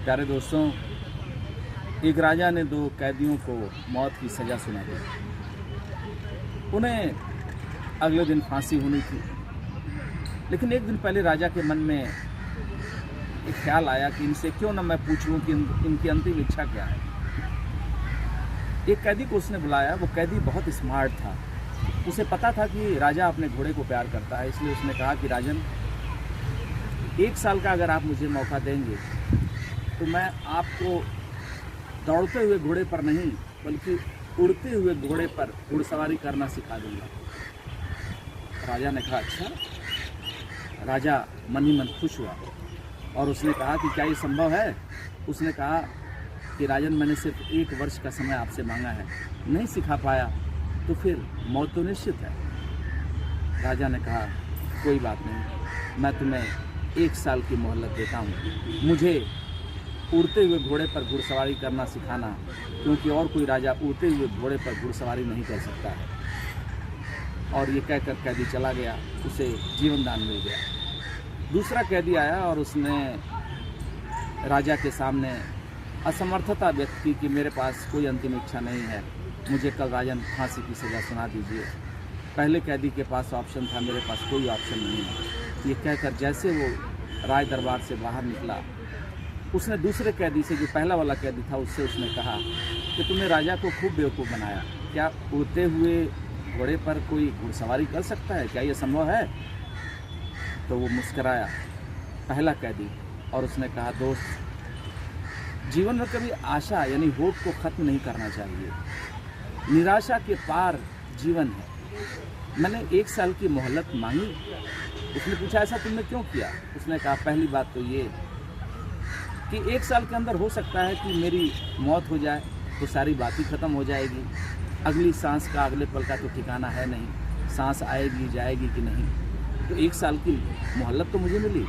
प्यारे दोस्तों, एक राजा ने दो कैदियों को मौत की सज़ा सुना दी। उन्हें अगले दिन फांसी होनी थी, लेकिन एक दिन पहले राजा के मन में एक ख्याल आया कि इनसे क्यों ना मैं पूछूं कि इनकी अंतिम इच्छा क्या है। एक कैदी को उसने बुलाया। वो कैदी बहुत स्मार्ट था। उसे पता था कि राजा अपने घोड़े को प्यार करता है, इसलिए उसने कहा कि राजन, 1 साल का अगर आप मुझे मौका देंगे तो मैं आपको दौड़ते हुए घोड़े पर नहीं बल्कि उड़ते हुए घोड़े पर घुड़सवारी करना सिखा दूंगा। राजा ने कहा अच्छा। राजा मन ही मन खुश हुआ और उसने कहा कि क्या ये संभव है। उसने कहा कि राजन, मैंने सिर्फ 1 वर्ष का समय आपसे मांगा है, नहीं सिखा पाया तो फिर मौत तो निश्चित है। राजा ने कहा कोई बात नहीं, मैं तुम्हें 1 साल की मोहलत देता हूँ। मुझे उड़ते हुए घोड़े पर घुड़सवारी करना सिखाना, क्योंकि और कोई राजा उड़ते हुए घोड़े पर घुड़सवारी नहीं कर सकता है। और ये कहकर कैदी चला गया, उसे जीवन दान मिल गया। दूसरा कैदी आया और उसने राजा के सामने असमर्थता व्यक्त की कि मेरे पास कोई अंतिम इच्छा नहीं है, मुझे कल राजन फांसी की सज़ा सुना दीजिए। पहले कैदी के पास ऑप्शन था, मेरे पास कोई ऑप्शन नहीं है। ये कहकर जैसे वो राज दरबार से बाहर निकला, उसने दूसरे कैदी से, जो पहला वाला कैदी था, उससे उसने कहा कि तुमने राजा को खूब बेवकूफ़ बनाया। क्या उड़ते हुए घोड़े पर कोई घुड़सवारी कर सकता है? क्या ये संभव है? तो वो मुस्कराया, पहला कैदी, और उसने कहा दोस्त, जीवन में कभी आशा यानी होप को ख़त्म नहीं करना चाहिए। निराशा के पार जीवन है। मैंने 1 साल की मोहलत मांगी। उसने पूछा ऐसा तुमने क्यों किया? उसने कहा पहली बात तो ये कि 1 साल के अंदर हो सकता है कि मेरी मौत हो जाए तो सारी बात ही ख़त्म हो जाएगी। अगली सांस का, अगले पल का तो ठिकाना है नहीं, सांस आएगी जाएगी कि नहीं। तो 1 साल की मोहलत तो मुझे मिली।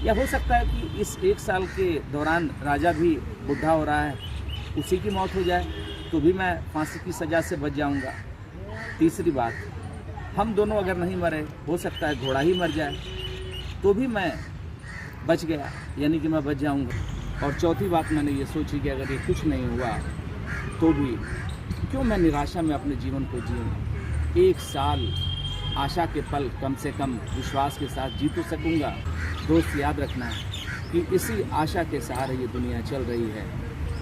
या हो सकता है कि इस 1 साल के दौरान राजा भी बुढ़ा हो रहा है, उसी की मौत हो जाए तो भी मैं फांसी की सज़ा से बच जाऊंगा। तीसरी बात, हम दोनों अगर नहीं मरे, हो सकता है घोड़ा ही मर जाए तो भी मैं बच गया, यानी कि मैं बच जाऊंगा। और चौथी बात मैंने ये सोची कि अगर ये कुछ नहीं हुआ तो भी क्यों मैं निराशा में अपने जीवन को जीऊँ। 1 साल आशा के पल कम से कम विश्वास के साथ जी तो सकूँगा। दोस्त, याद रखना कि इसी आशा के सहारे ये दुनिया चल रही है।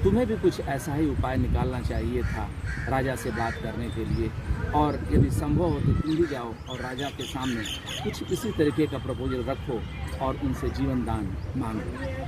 तुम्हें भी कुछ ऐसा ही उपाय निकालना चाहिए था राजा से बात करने के लिए, और यदि संभव हो तो तुम भी जाओ और राजा के सामने कुछ इसी तरीके का प्रपोजल रखो और उनसे जीवन दान मांगो।